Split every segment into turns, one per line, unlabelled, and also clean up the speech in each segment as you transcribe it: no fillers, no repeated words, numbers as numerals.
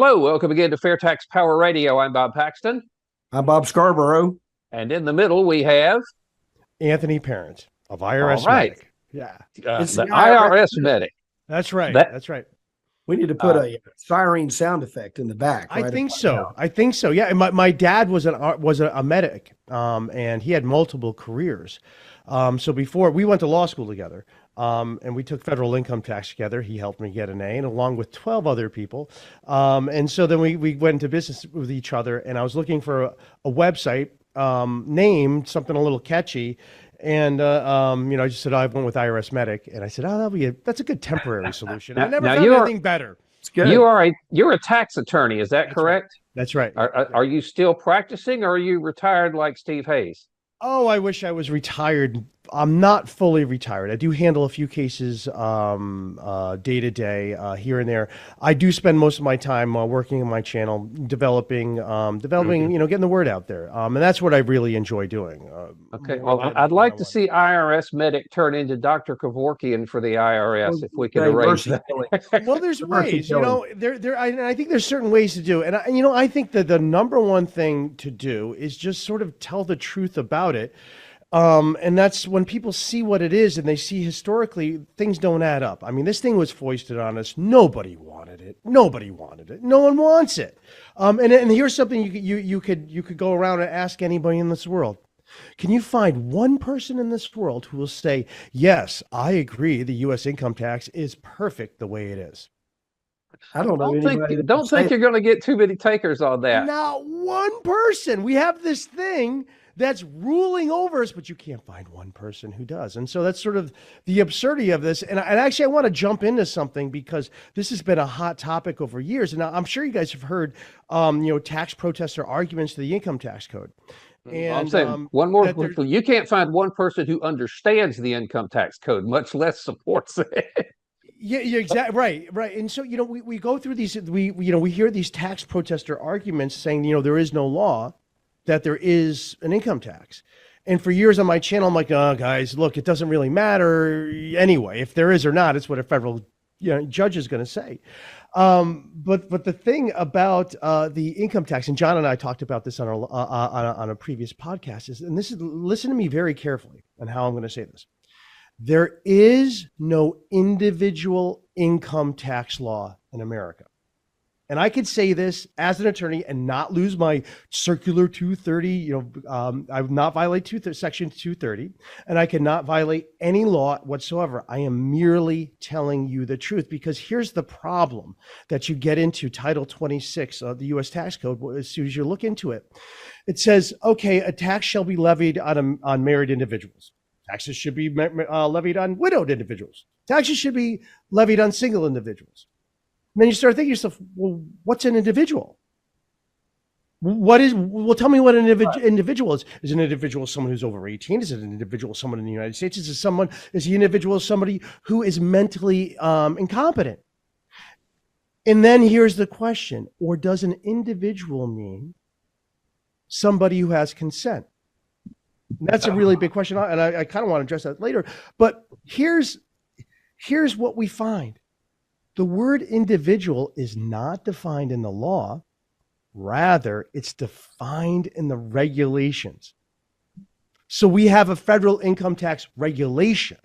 Hello, welcome again to FAIRtax Power Radio. I'm Bob Paxton.
I'm Bob Scarborough.
And in the middle, we have
Anthony Parent of IRS
Medic.
Yeah.
The IRS Medic.
That's right. That's right.
We need to put a siren sound effect in the back.
I think so. I think so. Yeah. And my dad was a medic, and he had multiple careers. So before we went to law school together, and we took federal income tax together. He helped me get an A, and along with 12 other people. And so then we went into business with each other, and I was looking for a website named something a little catchy. And, I just said, I went with IRS Medic. And I said, that's a good temporary solution. I never found anything better.
It's good.
You're a tax attorney. Is that correct?
Right. That's right.
Are you still practicing, or are you retired like Steve Hayes?
Oh, I wish I was retired. I'm not fully retired. I do handle a few cases day to day here and there. I do spend most of my time working on my channel, developing, getting the word out there. And that's what I really enjoy doing.
Okay. Well, I'd like to see IRS Medic turn into Dr. Kevorkian for the IRS if we could arrange that.
Well, there's ways, I think there's certain ways to do. And I think that the number one thing to do is just sort of tell the truth about it. And that's when people see what it is and they see historically things don't add up. I mean, this thing was foisted on us. Nobody wanted it. No one wants it. And here's something you could go around and ask anybody in this world. Can you find one person in this world who will say, yes, I agree, the U.S. income tax is perfect the way it is?
I don't know.
Don't think you're going to get too many takers on that.
Not one person. We have this thing that's ruling over us, but you can't find one person who does. And so that's sort of the absurdity of this. And actually, I want to jump into something because this has been a hot topic over years. And I'm sure you guys have heard, tax protester arguments to the income tax code. And
I'm saying one more, you can't find one person who understands the income tax code, much less supports it.
Yeah, exactly. Right. And so, we go through these, we hear these tax protester arguments saying, there is no law that there is an income tax. And for years on my channel, I'm like, oh, guys, look, it doesn't really matter anyway. If there is or not, it's what a federal judge is going to say. But the thing about the income tax, and John and I talked about this on a previous podcast, is, and this is, listen to me very carefully on how I'm going to say this. There is no individual income tax law in America. And I could say this as an attorney and not lose my circular 230, I would not violate section 230, and I cannot violate any law whatsoever. I am merely telling you the truth, because here's the problem that you get into Title 26 of the U.S. tax code. As soon as you look into it, it says, okay, a tax shall be levied on married individuals. Taxes should be levied on widowed individuals. Taxes should be levied on single individuals. And then you start thinking to yourself, well, what's an individual? Tell me what an individual is. Is an individual someone who's over 18? Is it an individual someone in the United States? Is the individual somebody who is mentally incompetent? And then here's the question, or does an individual mean somebody who has consent? And that's a really big question, and I kind of want to address that later. But here's what we find. The word individual is not defined in the law. Rather, it's defined in the regulations. So we have a federal income tax regulation,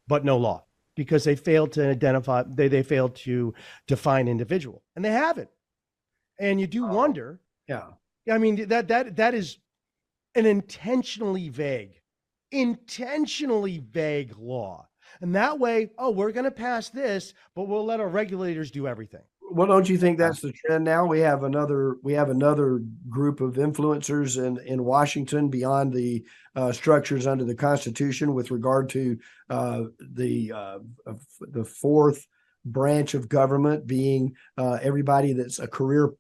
but no law, because they failed to identify, they failed to define individual, and they haven't. And you do wonder.
Yeah.
I mean, that is an intentionally vague law. And that way, we're going to pass this, but we'll let our regulators do everything.
Well, don't you think that's the trend now? We have another group of influencers in Washington beyond the structures under the Constitution with regard to the fourth branch of government being everybody that's a career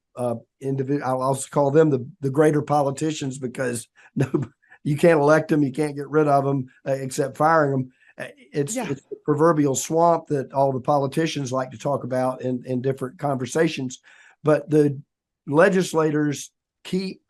individual. I'll also call them the greater politicians, because you can't elect them, you can't get rid of them except firing them. It's the proverbial swamp that all the politicians like to talk about in different conversations. But the legislators keep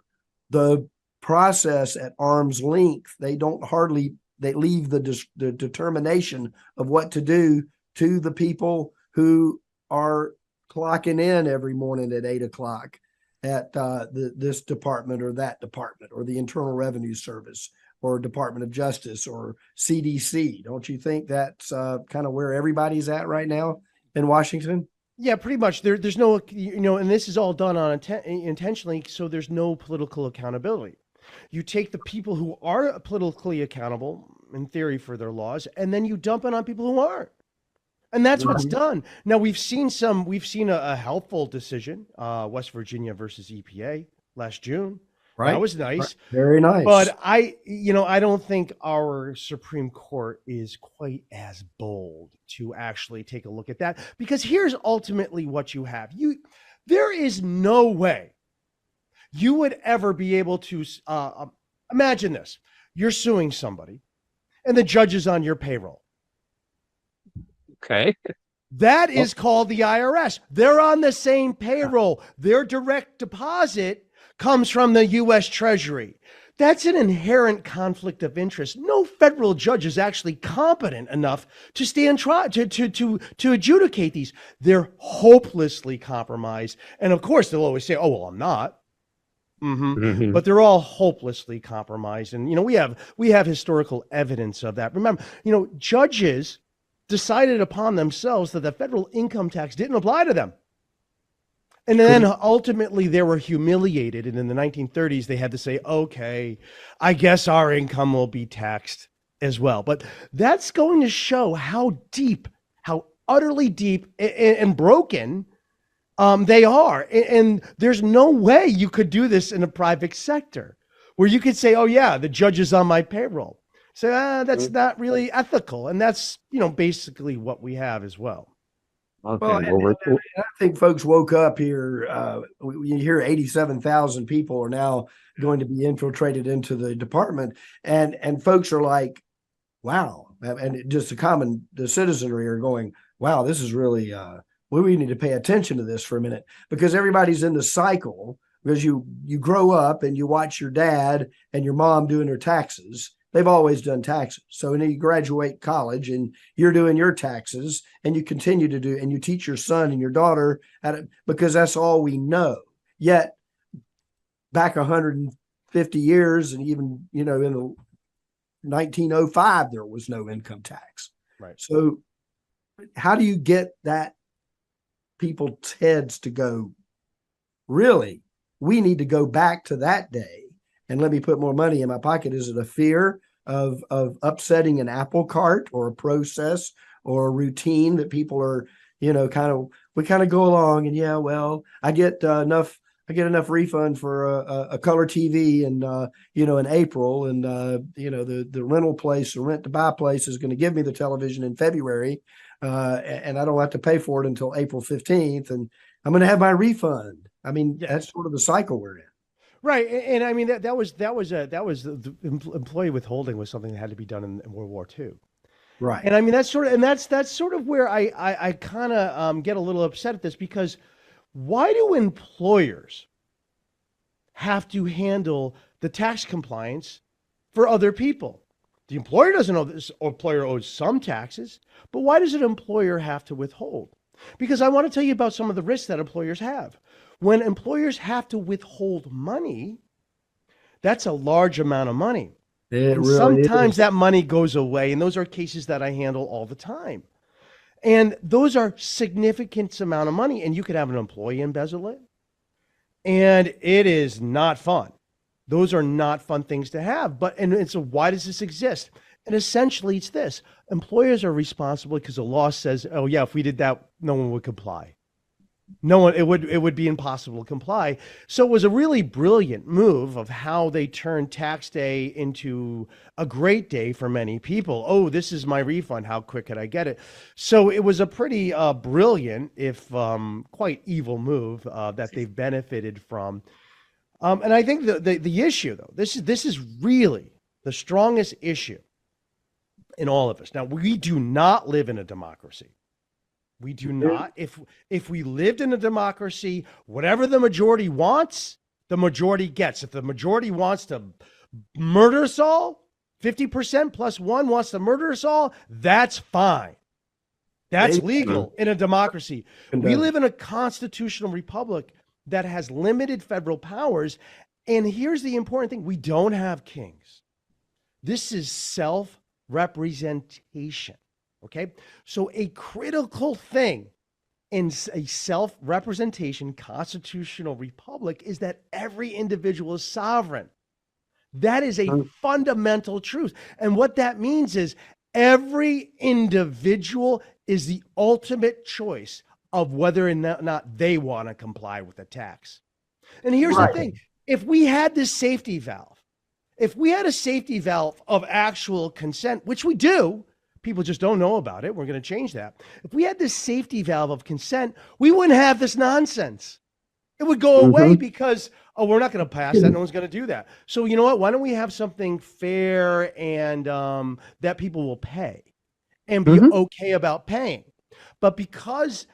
the process at arm's length. They leave the determination of what to do to the people who are clocking in every morning at 8 o'clock at this department or that department, or the Internal Revenue Service, or Department of Justice, or CDC. Don't you think that's kind of where everybody's at right now in Washington?
Yeah, pretty much. There's no, and this is all done on intentionally, so there's no political accountability. You take the people who are politically accountable, in theory, for their laws, and then you dump it on people who aren't. And that's what's done. Now, we've seen a helpful decision, West Virginia versus EPA last June.
Right.
That was nice.
Right. Very nice.
But I don't think our Supreme Court is quite as bold to actually take a look at that, because here's ultimately what you have. There is no way you would ever be able to imagine this. You're suing somebody and the judge is on your payroll.
Okay.
That is called the IRS. They're on the same payroll. Their direct deposit comes from the U.S. Treasury. That's an inherent conflict of interest. No federal judge is actually competent enough to stand trial to adjudicate these. They're hopelessly compromised. And of course, they'll always say, "Oh, well, I'm not." But they're all hopelessly compromised. And we have historical evidence of that. Remember, judges decided upon themselves that the federal income tax didn't apply to them. And then ultimately they were humiliated. And in the 1930s, they had to say, okay, I guess our income will be taxed as well. But that's going to show how utterly deep and broken they are. And there's no way you could do this in a private sector where you could say, oh yeah, the judge is on my payroll. So that's not really ethical. And that's, basically what we have as well.
Okay.
Well, I think folks woke up here. You hear 87,000 people are now going to be infiltrated into the department. And folks are like, wow. And just the citizenry are going, wow, this is really, we need to pay attention to this for a minute, because everybody's in the cycle, because you grow up and you watch your dad and your mom doing their taxes. They've always done taxes. So when you graduate college and you're doing your taxes, and you continue to do, and you teach your son and your daughter because that's all we know. Yet back 150 years, and even, in the 1905, there was no income tax.
Right.
So how do you get that people's heads to go, really, we need to go back to that day and let me put more money in my pocket? Is it a fear of upsetting an apple cart, or a process, or a routine that people are, we kind of go along and, yeah, well, I get enough refund for a color TV and, in April, and, the rental place, the rent to buy place is going to give me the television in February. And I don't have to pay for it until April 15th, and I'm going to have my refund. I mean, that's sort of the cycle we're in.
Right. And I mean, that was the employee withholding was something that had to be done in World War II.
Right.
And I mean, that's sort of where I kind of get a little upset at this, because why do employers have to handle the tax compliance for other people? The employer doesn't know this. Employer owes some taxes, but why does an employer have to withhold? Because I want to tell you about some of the risks that employers have. When employers have to withhold money, that's a large amount of money. Sometimes that money goes away, and those are cases that I handle all the time. And those are significant amount of money, and you could have an employee embezzle it, and it is not fun. Those are not fun things to have. And so why does this exist? And essentially it's this: employers are responsible because the law says, oh yeah, if we did that, no one would comply. It would be impossible to comply. So it was a really brilliant move of how they turned tax day into a great day for many people. Oh, this is my refund. How quick could I get it? So it was a pretty brilliant, if quite evil move that they've benefited from. And I think the issue, though, this is really the strongest issue in all of us. Now, we do not live in a democracy. We do not. If we lived in a democracy, whatever the majority wants, the majority gets. If the majority wants to murder us all, 50% plus one wants to murder us all, that's fine. That's legal in a democracy. We live in a constitutional republic that has limited federal powers. And here's the important thing. We don't have kings. This is self-representation. Okay. So a critical thing in a self-representation constitutional republic is that every individual is sovereign. That is a fundamental truth. And what that means is every individual is the ultimate choice of whether or not they want to comply with the tax. And here's the thing. If we had this safety valve, if we had a safety valve of actual consent, which we do, people just don't know about it. We're going to change that. If we had this safety valve of consent, we wouldn't have this nonsense. It would go away because, we're not going to pass that. No one's going to do that. So you know what? Why don't we have something fair and that people will pay and be okay about paying? But because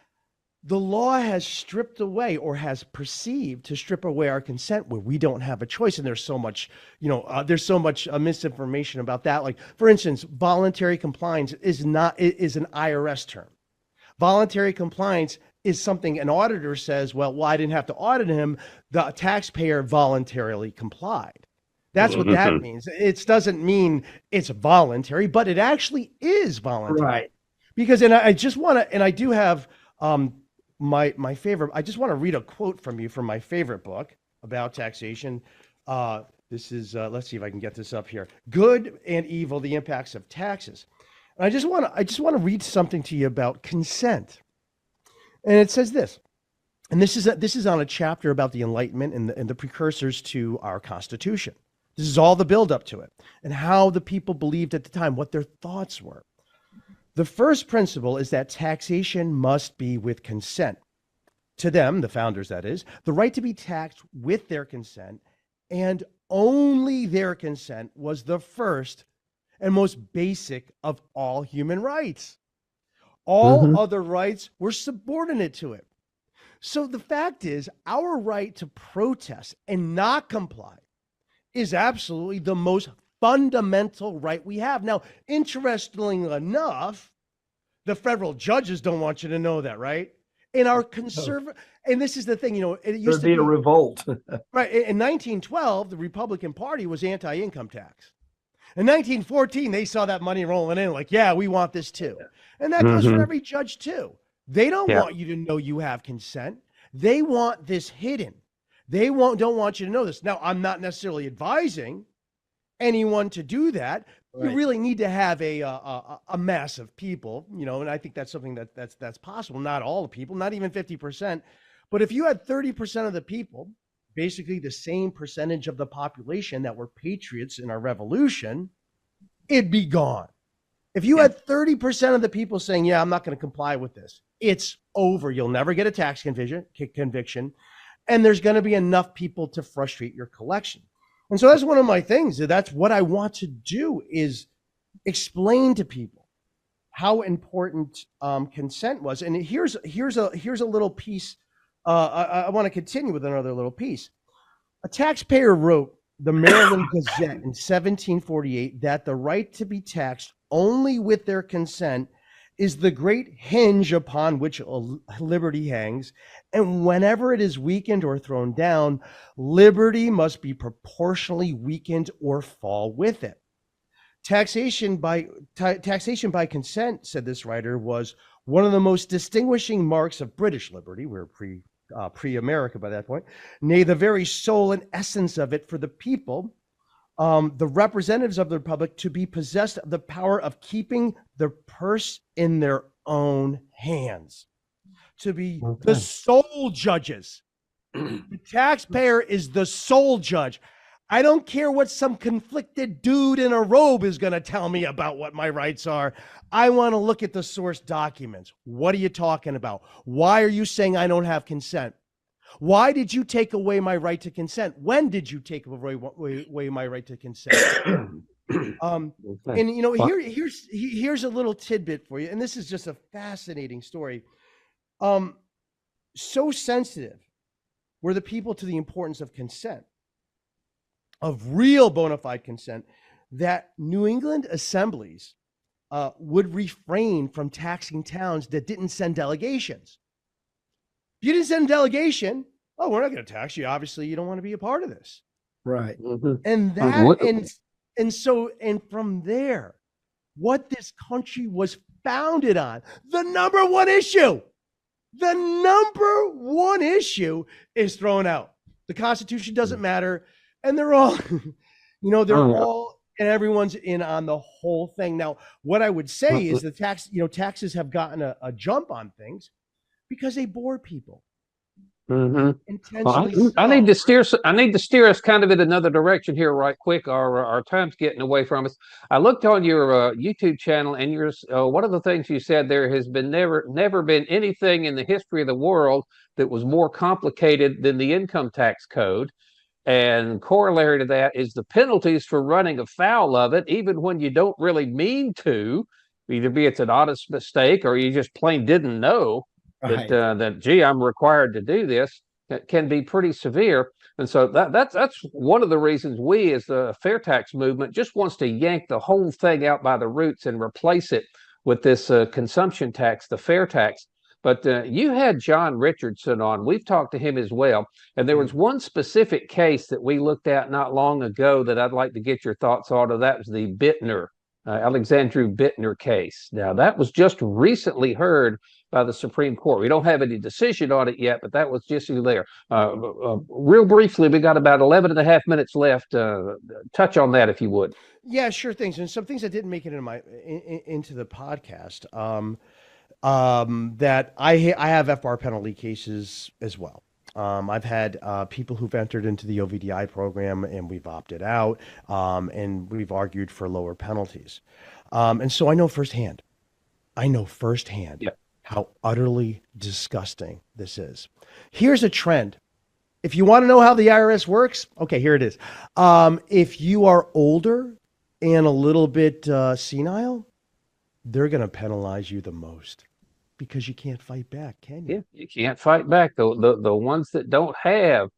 the law has stripped away or has perceived to strip away our consent where we don't have a choice. And there's so much, misinformation about that. Like, for instance, voluntary compliance is an IRS term. Voluntary compliance is something an auditor says, well, I didn't have to audit him. The taxpayer voluntarily complied. That's what that means. It doesn't mean it's voluntary, but it actually is voluntary. Right. Because, and I just want to, and I do have, my favorite, I just want to read a quote from you from my favorite book about taxation. This is, let's see if I can get this up here. Good and Evil, the Impacts of Taxes. And I just want to read something to you about consent. And it says this, and this is on a chapter about the Enlightenment and the precursors to our Constitution. This is all the buildup to it and how the people believed at the time, what their thoughts were. The first principle is that taxation must be with consent. To them, the founders that is, the right to be taxed with their consent and only their consent was the first and most basic of all human rights. All other rights were subordinate to it. So the fact is, our right to protest and not comply is absolutely the most fundamental right we have. Now, interestingly enough, the federal judges don't want you to know that, right? In our conservative, and this is the thing, it used to be a
revolt.
Right. In 1912, the Republican Party was anti-income tax. In 1914, they saw that money rolling in like, yeah, we want this too. And that goes for every judge too. They don't want you to know you have consent. They want this hidden. They don't want you to know this. Now, I'm not necessarily advising anyone to do that. Right. You really need to have a mass of people, and I think that's something that's possible. Not all the people, not even 50%. But if you had 30% of the people, basically the same percentage of the population that were patriots in our revolution, it'd be gone. If you had 30% of the people saying, yeah, I'm not going to comply with this, it's over. You'll never get a tax conviction. And there's going to be enough people to frustrate your collection. And so that's one of my things. That's what I want to do is explain to people how important consent was. And here's a little piece. I want to continue with another little piece. A taxpayer wrote the Maryland Gazette in 1748 that the right to be taxed only with their consent is the great hinge upon which liberty hangs, and whenever it is weakened or thrown down, liberty must be proportionally weakened or fall with it. Taxation by consent, said this writer, was one of the most distinguishing marks of British liberty. We're pre-America by that point. Nay, the very soul and essence of it for the people, the representatives of the republic, to be possessed of the power of keeping the purse in their own hands, to be the sole judges. The taxpayer is the sole judge. I don't care what some conflicted dude in a robe is going to tell me about what my rights are. I want to look at the source documents. What are you talking about? Why are you saying I don't have consent? Why did you take away my right to consent? When did you take away my right to consent? And here's a little tidbit for you. And this is just a fascinating story. So sensitive were the people to the importance of consent, of real bona fide consent, that New England assemblies would refrain from taxing towns that didn't send delegations. If you didn't send a delegation, oh, we're not going to tax you. Obviously, you don't want to be a part of this.
Right.
And that, and from there, what this country was founded on, the number one issue is thrown out. The Constitution doesn't matter. And they're all, all, and everyone's in on the whole thing. Now, what I would say is the taxes have gotten a jump on things because they bore people.
Well, I need to steer us kind of in another direction here right quick. Our time's getting away from us. I looked on your YouTube channel, and one of the things you said, there has been never been anything in the history of the world that was more complicated than the income tax code. And corollary to that is the penalties for running afoul of it, even when you don't really mean to, either be it's an honest mistake or you just plain didn't know. Right. That gee, I'm required to do this, that can be pretty severe. And so that's one of the reasons we as the FAIRtax movement just wants to yank the whole thing out by the roots and replace it with this consumption tax, the FAIRtax. But you had John Richardson on. We've talked to him as well. And there was one specific case that we looked at not long ago that I'd like to get your thoughts on. That was the Bittner, Alexandru Bittner case. Now, that was just recently heard by the Supreme Court. We don't have any decision on it yet, but that was just there. Real briefly, we got about 11 and a half minutes left. Touch on that if you would.
Yeah, sure things. And some things that didn't make it into the podcast, that I have FBAR penalty cases as well. I've had people who've entered into the OVDI program and we've opted out, and we've argued for lower penalties. And so I know firsthand yep. how utterly disgusting this is. Here's a trend. If you want to know how the IRS works, okay, here it is. If you are older and a little bit senile, they're going to penalize you the most. Because you can't fight back, can you?
Yeah, you can't fight back. The ones that don't have,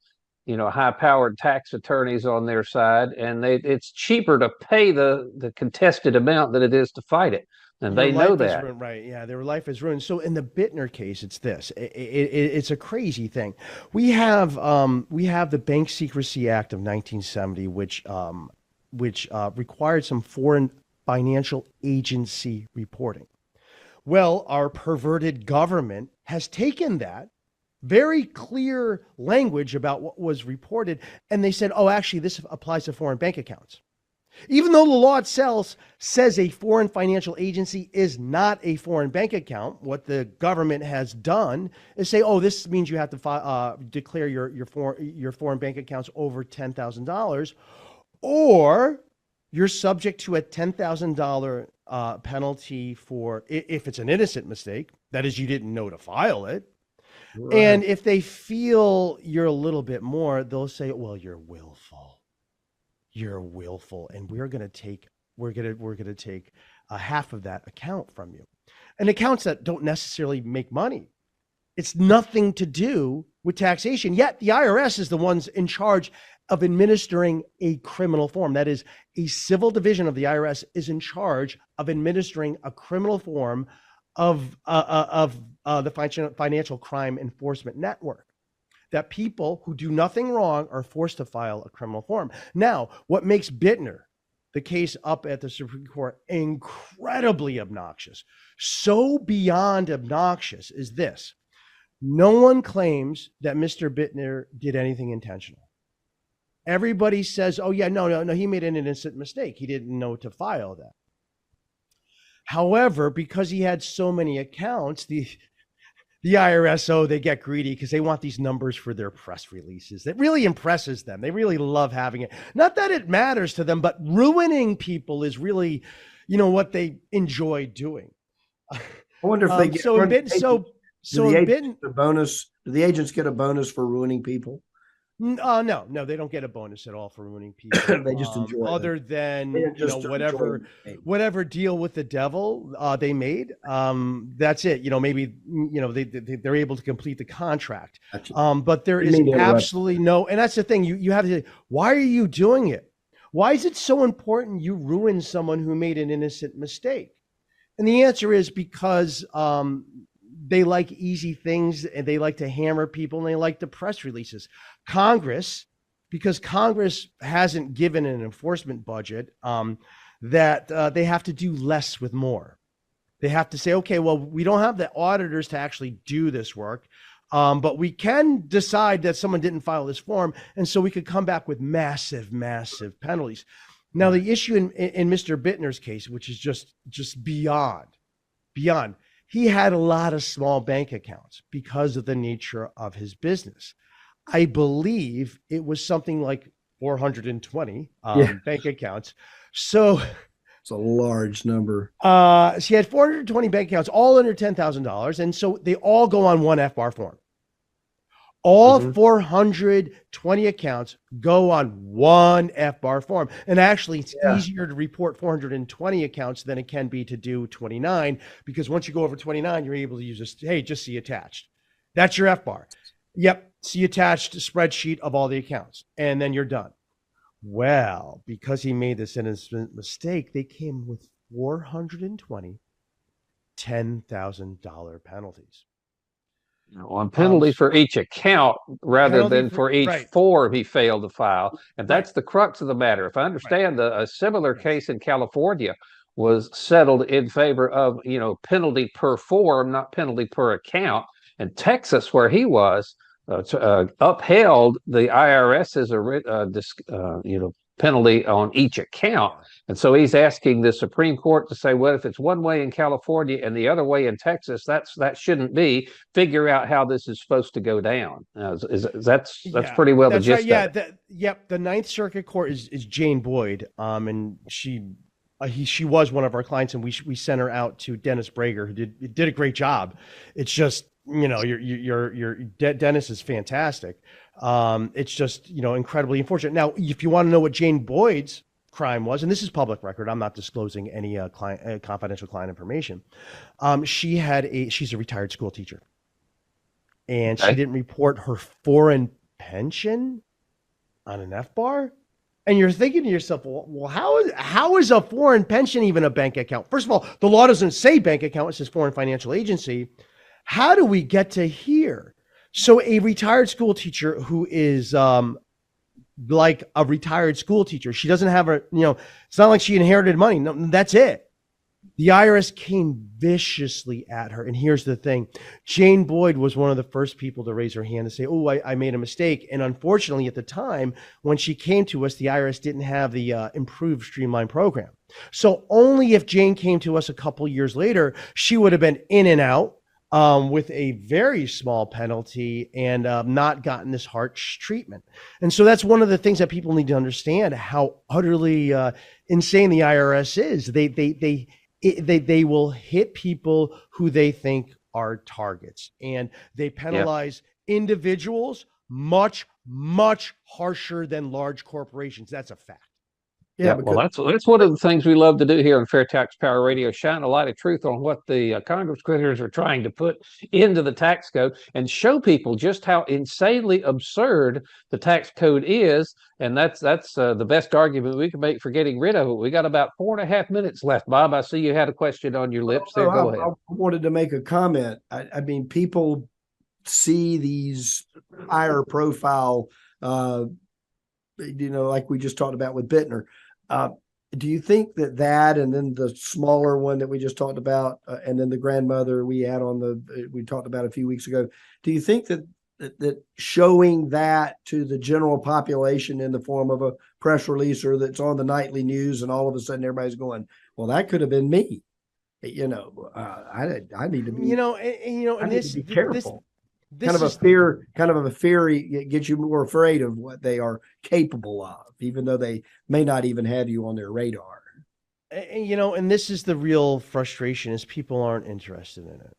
high-powered tax attorneys on their side, and it's cheaper to pay the contested amount than it is to fight it, and they know that.
Right? Yeah, their life is ruined. So in the Bittner case, it's this. It's a crazy thing. We have the Bank Secrecy Act of 1970, which required some foreign financial agency reporting. Well, our perverted government has taken that very clear language about what was reported, and they said, oh, actually, this applies to foreign bank accounts. Even though the law itself says a foreign financial agency is not a foreign bank account, what the government has done is say, oh, this means you have to declare your foreign bank accounts over $10,000, or you're subject to a $10,000 penalty for if it's an innocent mistake, that is, you didn't know to file it. Right. And if they feel you're a little bit more, they'll say, well, you're willful, and we're going to take a half of that account from you. And accounts that don't necessarily make money. It's nothing to do with taxation. Yet the IRS is the ones in charge of administering a criminal form. That is, a civil division of the IRS is in charge of administering a criminal form of the financial crime enforcement network. That people who do nothing wrong are forced to file a criminal form. Now, what makes Bittner, the case up at the Supreme Court, incredibly obnoxious, so beyond obnoxious, is this. No one claims that Mr. Bittner did anything intentional. Everybody says, oh, yeah, no, he made an innocent mistake. He didn't know to file that. However, because he had so many accounts, the IRS, they get greedy because they want these numbers for their press releases. It really impresses them. They really love having it. Not that it matters to them, but ruining people is really, what they enjoy doing.
I wonder if they get bonus. Do the agents get a bonus for ruining people?
No, they don't get a bonus at all for ruining people.
They just enjoy
other
it.
Than whatever deal with the devil they made. That's it. Maybe they're able to complete the contract. But there is absolutely no. And that's the thing. You have to say, why are you doing it? Why is it so important you ruin someone who made an innocent mistake? And the answer is because they like easy things and they like to hammer people and they like the press releases. Because Congress hasn't given an enforcement budget, that they have to do less with more. They have to say, okay, well, we don't have the auditors to actually do this work, but we can decide that someone didn't file this form, and so we could come back with massive, massive penalties. Now, the issue in Mr. Bittner's case, which is just beyond, he had a lot of small bank accounts because of the nature of his business. I believe it was something like 420 bank accounts. So
it's a large number.
So he had 420 bank accounts, all under $10,000. And so they all go on one FBAR form. All 420 accounts go on one FBAR form. And actually, it's easier to report 420 accounts than it can be to do 29, because once you go over 29, you're able to use this, hey, just see attached. That's your FBAR. Yep, see attached spreadsheet of all the accounts, and then you're done. Well, because he made this innocent mistake, they came with 420 $10,000 penalties.
On penalty for each account rather than for each form he failed to file. And that's the crux of the matter. If I understand, a similar case in California was settled in favor of, penalty per form, not penalty per account. And Texas, where he was, upheld the IRS's penalty on each account. And so he's asking the Supreme Court to say, well, if it's one way in California and the other way in Texas, that shouldn't be. Figure out how this is supposed to go down. That's pretty well the gist of it.
The Ninth Circuit Court is Jane Boyd, and she was one of our clients, and we sent her out to Dennis Brager, who did a great job. It's just, your Dennis is fantastic. It's just, incredibly unfortunate. Now, if you want to know what Jane Boyd's crime was, and this is public record, I'm not disclosing any confidential client information. She's a retired school teacher, and she didn't report her foreign pension on an FBAR. And you're thinking to yourself, well, how is a foreign pension even a bank account? First of all, the law doesn't say bank account, it says foreign financial agency. How do we get to here? So a retired school teacher who is like a retired school teacher, she doesn't have it's not like she inherited money. No, that's it. The IRS came viciously at her. And here's the thing. Jane Boyd was one of the first people to raise her hand and say, oh, I made a mistake. And unfortunately, at the time, when she came to us, the IRS didn't have the improved streamlined program. So only if Jane came to us a couple years later, she would have been in and out with a very small penalty and not gotten this harsh treatment. And so that's one of the things that people need to understand, how utterly insane the IRS is. They will hit people who they think are targets, and they penalize individuals much, much harsher than large corporations. That's a fact.
Yeah, well, that's one of the things we love to do here on FAIRtax Power Radio, shine a light of truth on what the Congress critters are trying to put into the tax code and show people just how insanely absurd the tax code is. And that's the best argument we can make for getting rid of it. We got about 4.5 minutes left. Bob, I see you had a question on your lips there. Go ahead. I
wanted to make a comment. I mean, people see these higher profile, like we just talked about with Bittner. Do you think that and then the smaller one that we just talked about, and then the grandmother we talked about a few weeks ago, do you think that showing that to the general population in the form of a press release or that's on the nightly news, and all of a sudden everybody's going, well, that could have been me, I need to be, I need to be careful. Kind of a fear gets you more afraid of what they are capable of, even though they may not even have you on their radar.
And this is the real frustration, is people aren't interested in it.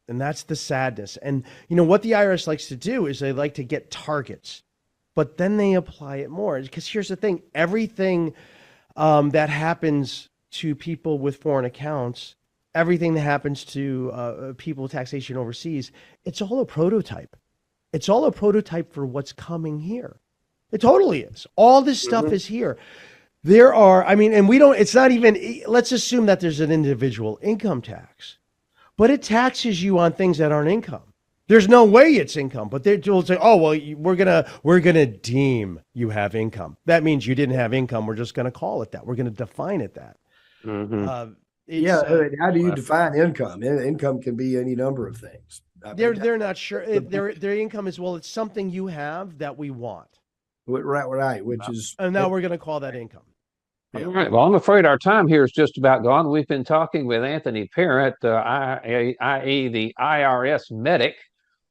And that's the sadness. And, what the IRS likes to do is they like to get targets, but then they apply it more. Because here's the thing, everything that happens to people with foreign accounts, everything that happens to people with taxation overseas, it's all a prototype. It's all a prototype for what's coming here. It totally is. All this stuff is here. There are, I mean, and we don't, it's not even, let's assume that there's an individual income tax, but it taxes you on things that aren't income. There's no way it's income, but they'll say, oh, well, we're gonna deem you have income. That means you didn't have income. We're just gonna call it that. We're gonna define it that.
How do you define income? Income can be any number of things.
They're not sure. Their income is, well, it's something you have that we want.
Right, which is.
And now we're gonna call that income.
Yeah. All right. Well, I'm afraid our time here is just about gone. We've been talking with Anthony Parent, i.e. the IRS Medic,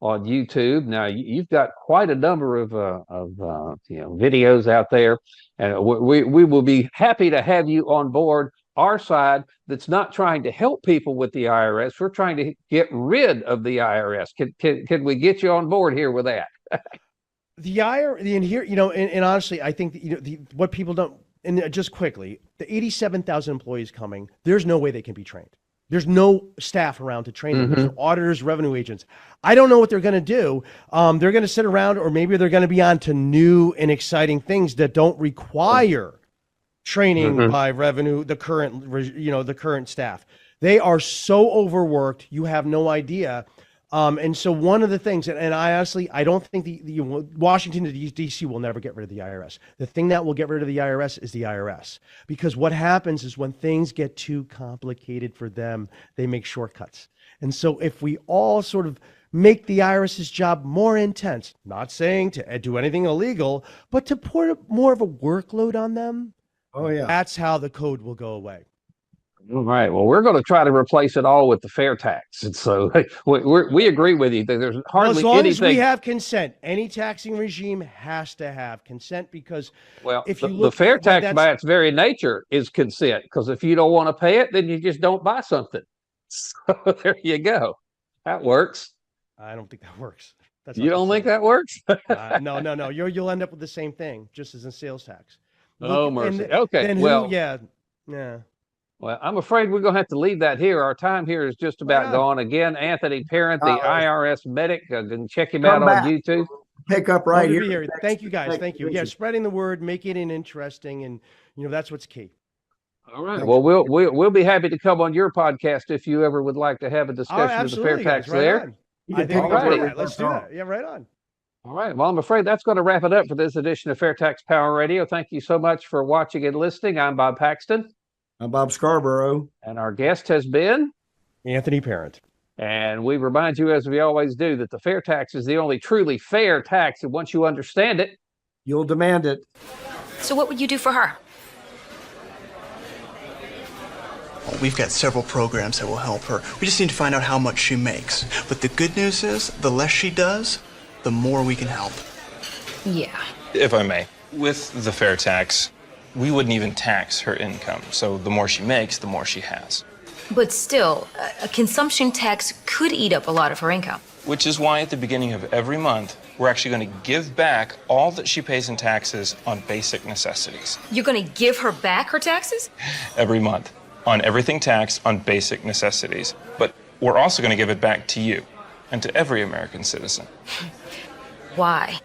on YouTube. Now, you've got quite a number of videos out there, and we will be happy to have you on board our side. That's not trying to help people with the IRS. We're trying to get rid of the IRS. Can we get you on board here with that?
The IRS, and here, and honestly, I think that, what people don't. And just quickly, the 87,000 employees coming, there's no way they can be trained. There's no staff around to train them. There's no auditors, revenue agents. I don't know what they're going to do. They're going to sit around, or maybe they're going to be on to new and exciting things that don't require training by revenue, the current staff. They are so overworked, you have no idea. And so one of the things, and I honestly, I don't think the Washington D.C. will never get rid of the IRS. The thing that will get rid of the IRS is the IRS, because what happens is when things get too complicated for them, they make shortcuts. And so if we all sort of make the IRS's job more intense, not saying to do anything illegal, but to put more of a workload on them, that's how the code will go away.
All right. Well, we're going to try to replace it all with the fair tax. And so we agree with you that there's hardly
as long
anything.
As we have consent. Any taxing regime has to have consent, because if you look
the fair tax by its very nature is consent, because if you don't want to pay it, then you just don't buy something. So there you go. That works.
I don't think that works.
You don't think that works?
No. You'll end up with the same thing, just as in sales tax.
Mercy. Okay. Well, I'm afraid we're going to have to leave that here. Our time here is just about gone. Again, Anthony Parent, the IRS Medic. Check him out on YouTube.
Pick up right here.
Thank you, guys. Thank you. Yeah, spreading the word, making it interesting, and that's what's key.
All right. Well, we'll be happy to come on your podcast if you ever would like to have a discussion with the FAIRtax there.
Let's do that. Yeah, right on.
All right. Well, I'm afraid that's going to wrap it up for this edition of FAIRtax Power Radio. Thank you so much for watching and listening. I'm Bob Paxton.
I'm Bob Scarborough.
And our guest has been
Anthony Parent.
And we remind you, as we always do, that the fair tax is the only truly fair tax. And once you understand it,
you'll demand it.
So what would you do for her?
We've got several programs that will help her. We just need to find out how much she makes. But the good news is, the less she does, the more we can help.
Yeah.
If I may, with the fair tax, we wouldn't even tax her income. So the more she makes, the more she has.
But still, a consumption tax could eat up a lot of her income.
Which is why at the beginning of every month, we're actually going to give back all that she pays in taxes on basic necessities.
You're going to give her back her taxes?
Every month, on everything taxed on basic necessities. But we're also going to give it back to you and to every American citizen.
Why?